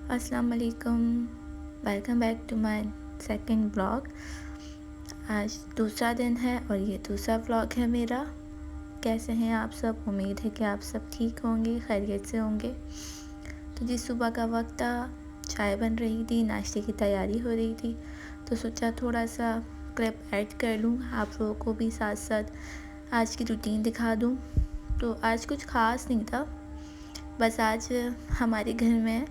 अस्सलाम वालेकुम। Welcome back to my second vlog. आज दूसरा दिन है और ये दूसरा व्लॉग है मेरा। कैसे हैं आप सब? उम्मीद है कि आप सब ठीक होंगे, खैरियत से होंगे। तो जी सुबह का वक्त था, चाय बन रही थी, नाश्ते की तैयारी हो रही थी, तो सोचा थोड़ा सा क्लिप ऐड कर लूँ आप लोगों को भी, साथ साथ आज की रूटीन दिखा दूँ। तो आज कुछ ख़ास नहीं था, बस आज हमारे घर में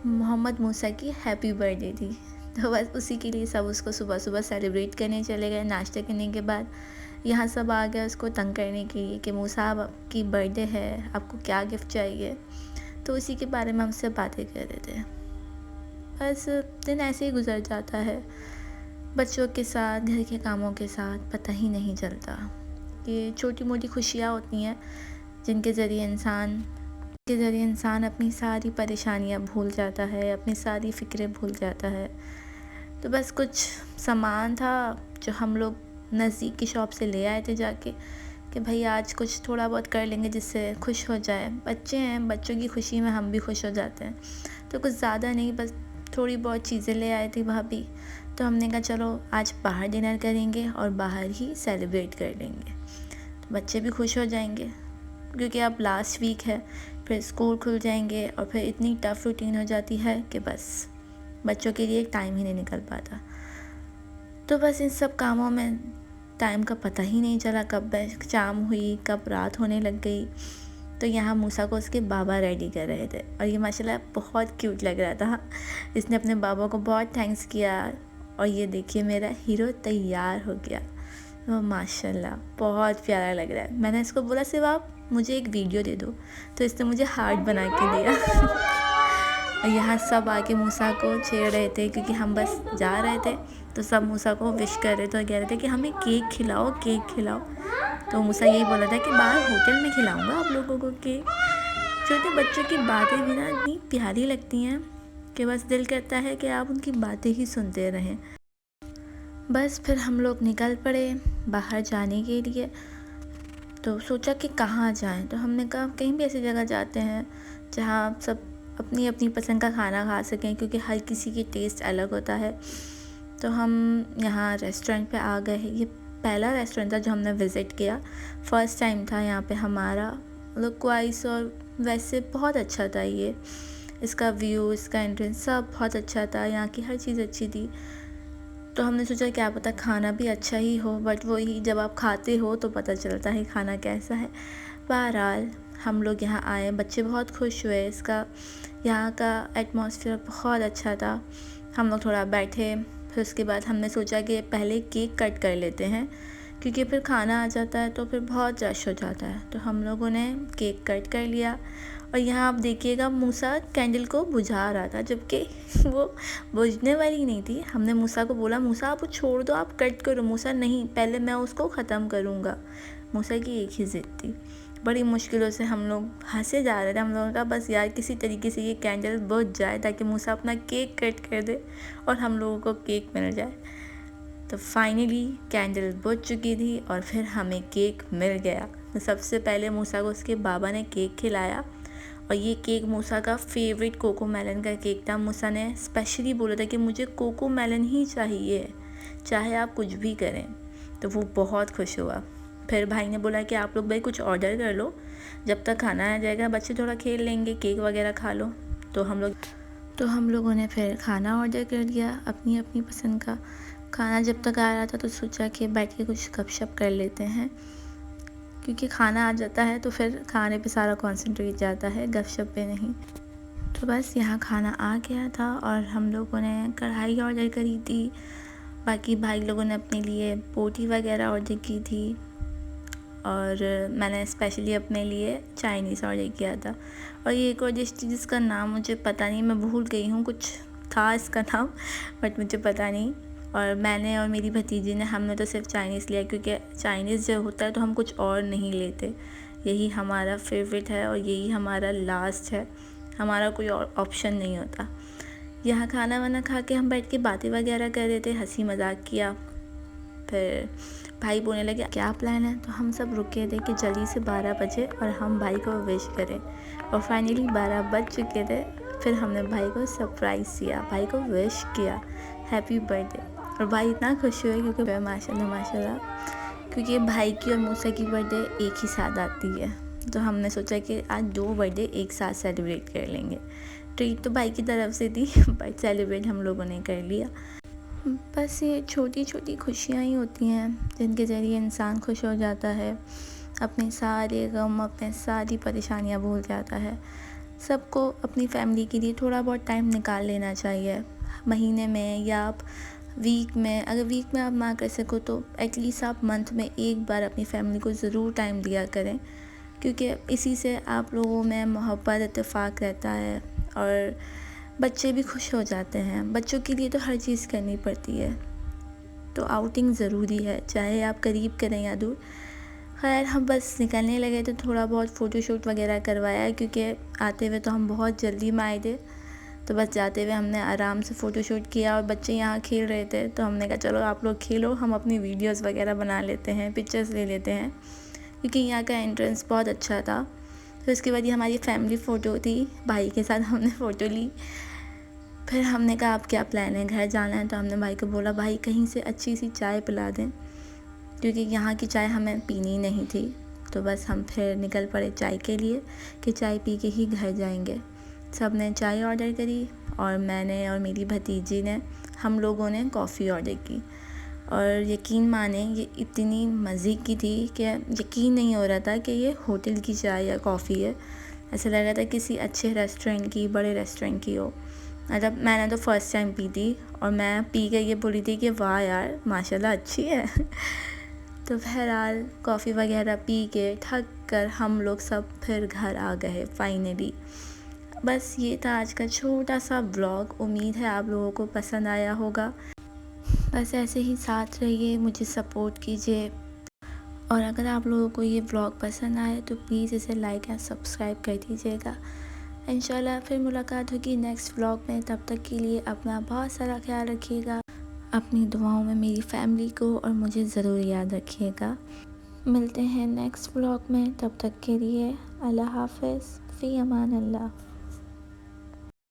मोहम्मद मूसा की हैप्पी बर्थडे थी, तो बस उसी के लिए सब उसको सुबह सुबह सेलिब्रेट करने चले गए। नाश्ते करने के बाद यहाँ सब आ गए उसको तंग करने के लिए कि मूसा आपकी बर्थडे है, आपको क्या गिफ्ट चाहिए। तो उसी के बारे में हमसे बातें कर रहे थे। बस दिन ऐसे ही गुजर जाता है, बच्चों के साथ, घर के कामों के साथ, पता ही नहीं चलता। ये छोटी मोटी खुशियाँ होती हैं जिनके ज़रिए इंसान अपनी सारी परेशानियाँ भूल जाता है, अपनी सारी फ़िक्रें भूल जाता है। तो बस कुछ सामान था जो हम लोग नज़दीक की शॉप से ले आए थे जाके, कि भाई आज कुछ थोड़ा बहुत कर लेंगे जिससे खुश हो जाए। बच्चे हैं, बच्चों की खुशी में हम भी खुश हो जाते हैं। तो कुछ ज़्यादा नहीं, बस थोड़ी बहुत चीज़ें ले आए थे भाभी। तो हमने कहा चलो आज बाहर डिनर करेंगे और बाहर ही सेलिब्रेट कर लेंगे, तो बच्चे भी खुश हो जाएंगे, क्योंकि अब लास्ट वीक है, फिर स्कूल खुल जाएंगे और फिर इतनी टफ़ रूटीन हो जाती है कि बस बच्चों के लिए टाइम ही नहीं निकल पाता। तो बस इन सब कामों में टाइम का पता ही नहीं चला, कब शाम हुई, कब रात होने लग गई। तो यहाँ मूसा को उसके बाबा रेडी कर रहे थे और ये माशाल्लाह बहुत क्यूट लग रहा था। इसने अपने बाबा को बहुत थैंक्स किया और ये देखिए मेरा हीरो तैयार हो गया। तो माशाल्लाह बहुत प्यारा लग रहा है। मैंने इसको बोला सिर्फ आप मुझे एक वीडियो दे दो, तो इसने मुझे हार्ट बना के दिया। और यहाँ सब आके मूसा को छेड़ रहे थे, क्योंकि हम बस जा रहे थे, तो सब मूसा को विश कर रहे थे और कह रहे थे कि हमें केक खिलाओ, केक खिलाओ। तो मूसा यही बोला था कि बाहर होटल में खिलाऊंगा आप लोगों को केक। छोटे बच्चों की बातें भी ना इतनी प्यारी लगती हैं कि बस दिल करता है कि आप उनकी बातें ही सुनते रहें। बस फिर हम लोग निकल पड़े बाहर जाने के लिए। तो सोचा कि कहाँ जाएं, तो हमने कहा कहीं भी ऐसी जगह जाते हैं जहाँ सब अपनी अपनी पसंद का खाना खा सकें, क्योंकि हर किसी की टेस्ट अलग होता है। तो हम यहाँ रेस्टोरेंट पे आ गए। ये पहला रेस्टोरेंट था जो हमने विज़िट किया, फ़र्स्ट टाइम था यहाँ पे हमारा। मतलब क्वाइस और वैसे बहुत अच्छा था ये, इसका व्यू, इसका एंट्रेंस सब बहुत अच्छा था, यहाँ की हर चीज़ अच्छी थी। तो हमने सोचा क्या पता खाना भी अच्छा ही हो, बट वही जब आप खाते हो तो पता चलता है खाना कैसा है। बहरहाल हम लोग यहाँ आए, बच्चे बहुत खुश हुए। यहाँ का एटमॉस्फेयर बहुत अच्छा था। हम लोग थोड़ा बैठे, फिर उसके बाद हमने सोचा कि पहले केक कट कर लेते हैं, क्योंकि फिर खाना आ जाता है तो फिर बहुत रश हो जाता है। तो हम लोगों ने केक कट कर लिया और यहाँ आप देखिएगा मूसा कैंडल को बुझा रहा था, जबकि वो बुझने वाली नहीं थी। हमने मूसा को बोला मूसा आप छोड़ दो, आप कट करो। मूसा नहीं, पहले मैं उसको ख़त्म करूँगा। मूसा की एक ही ज़िद थी। बड़ी मुश्किलों से हम लोग हंसे जा रहे थे। हम लोगों का बस यार किसी तरीके से ये कैंडल बुझ जाए ताकि मूसा अपना केक कट कर दे और हम लोगों को केक मिल जाए। तो फाइनली कैंडल बुझ चुकी थी और फिर हमें केक मिल गया। तो सबसे पहले मूसा को उसके बाबा ने केक खिलाया और ये केक मूसा का फेवरेट कोको मेलन का केक था। मूसा ने स्पेशली बोला था कि मुझे कोको मेलन ही चाहिए, चाहे आप कुछ भी करें। तो वो बहुत खुश हुआ। फिर भाई ने बोला कि आप लोग भाई कुछ ऑर्डर कर लो, जब तक खाना आ जाएगा बच्चे थोड़ा खेल लेंगे, केक वगैरह खा लो। तो हम लोगों ने फिर खाना ऑर्डर कर लिया, अपनी अपनी पसंद का खाना। जब तक आ रहा था तो सोचा कि बैठ के कुछ गपशप कर लेते हैं, क्योंकि खाना आ जाता है तो फिर खाने पे सारा कंसंट्रेट जाता है, गपशप पे नहीं। तो बस यहाँ खाना आ गया था और हम लोगों ने कढ़ाई ऑर्डर करी थी, बाकी भाई लोगों ने अपने लिए बोटी वगैरह ऑर्डर की थी और मैंने स्पेशली अपने लिए चाइनीज़ ऑर्डर किया था। और ये एक और डिश थी जिसका नाम मुझे पता नहीं, मैं भूल गई हूँ, कुछ था इसका नाम बट मुझे पता नहीं। और मैंने और मेरी भतीजी ने, हमने तो सिर्फ चाइनीज़ लिया, क्योंकि चाइनीज़ जो होता है तो हम कुछ और नहीं लेते। यही हमारा फेवरेट है और यही हमारा लास्ट है, हमारा कोई और ऑप्शन नहीं होता। यहाँ खाना वाना खा के हम बैठ के बातें वगैरह कर रहे थे, हंसी मजाक किया। फिर भाई बोलने लगे क्या प्लान है, तो हम सब रुके थे कि जल्दी से 12 बजे और हम भाई को विश करें। और फाइनली 12 बज चुके थे। फिर हमने भाई को सरप्राइज़ दिया, भाई को विश किया हैप्पी बर्थडे। और भाई इतना खुश हुए क्योंकि माशाल्लाह माशाल्लाह, क्योंकि भाई की और मूसा की बर्थडे एक ही साथ आती है, तो हमने सोचा कि आज 2 बर्थडे एक साथ सेलिब्रेट कर लेंगे। ट्रीट तो भाई की तरफ से थी बट सेलिब्रेट हम लोगों ने कर लिया। बस ये छोटी छोटी खुशियाँ ही होती हैं जिनके ज़रिए इंसान खुश हो जाता है, अपने सारे गम, अपने सारी परेशानियाँ भूल जाता है। सबको अपनी फैमिली के लिए थोड़ा बहुत टाइम निकाल लेना चाहिए, महीने में या आप वीक में, अगर वीक में आप ना कर सको तो एटलीस्ट आप मंथ में एक बार अपनी फैमिली को ज़रूर टाइम दिया करें, क्योंकि इसी से आप लोगों में मोहब्बत इत्तेफाक रहता है और बच्चे भी खुश हो जाते हैं। बच्चों के लिए तो हर चीज़ करनी पड़ती है, तो आउटिंग ज़रूरी है, चाहे आप करीब करें या दूर। खैर हम बस निकलने लगे तो थोड़ा बहुत फ़ोटोशूट वगैरह करवाया, क्योंकि आते हुए तो हम बहुत जल्दी में आए थे, तो बस जाते हुए हमने आराम से फ़ोटोशूट किया। और बच्चे यहाँ खेल रहे थे तो हमने कहा चलो आप लोग खेलो, हम अपनी वीडियोस वगैरह बना लेते हैं, पिक्चर्स ले लेते हैं, क्योंकि यहाँ का एंट्रेंस बहुत अच्छा था। फिर उसके बाद ये हमारी फैमिली फ़ोटो थी, भाई के साथ हमने फ़ोटो ली। फिर हमने कहा अब क्या प्लान है, घर जाना है, तो हमने भाई को बोला भाई कहीं से अच्छी सी चाय पिला दें, क्योंकि यहाँ की चाय हमें पीनी नहीं थी। तो बस हम फिर निकल पड़े चाय के लिए कि चाय पी के ही घर जाएंगे। सब ने चाय ऑर्डर करी और मैंने और मेरी भतीजी ने, हम लोगों ने कॉफ़ी ऑर्डर की। और यकीन माने ये इतनी मज़े की थी कि यकीन नहीं हो रहा था कि ये होटल की चाय या कॉफ़ी है, ऐसा लग रहा था किसी अच्छे रेस्टोरेंट की, बड़े रेस्टोरेंट की हो। मतलब मैंने तो फ़र्स्ट टाइम पी थी और मैं पी के ये बोली थी कि वाह यार माशाल्लाह अच्छी है तो बहरहाल कॉफ़ी वगैरह पी के थक कर हम लोग सब फिर घर आ गए फाइनली। बस ये था आज का छोटा सा व्लॉग, उम्मीद है आप लोगों को पसंद आया होगा। बस ऐसे ही साथ रहिए, मुझे सपोर्ट कीजिए, और अगर आप लोगों को ये व्लॉग पसंद आए तो प्लीज़ इसे लाइक या सब्सक्राइब कर दीजिएगा। इंशाल्लाह फिर मुलाकात होगी नेक्स्ट व्लॉग में, तब तक के लिए अपना बहुत सारा ख्याल रखिएगा, अपनी दुआओं में मेरी फैमिली को और मुझे ज़रूर याद रखिएगा। मिलते हैं नेक्स्ट व्लॉग में, तब तक के लिए अल्लाह हाफ़िज़, फ़ी अमान अल्लाह।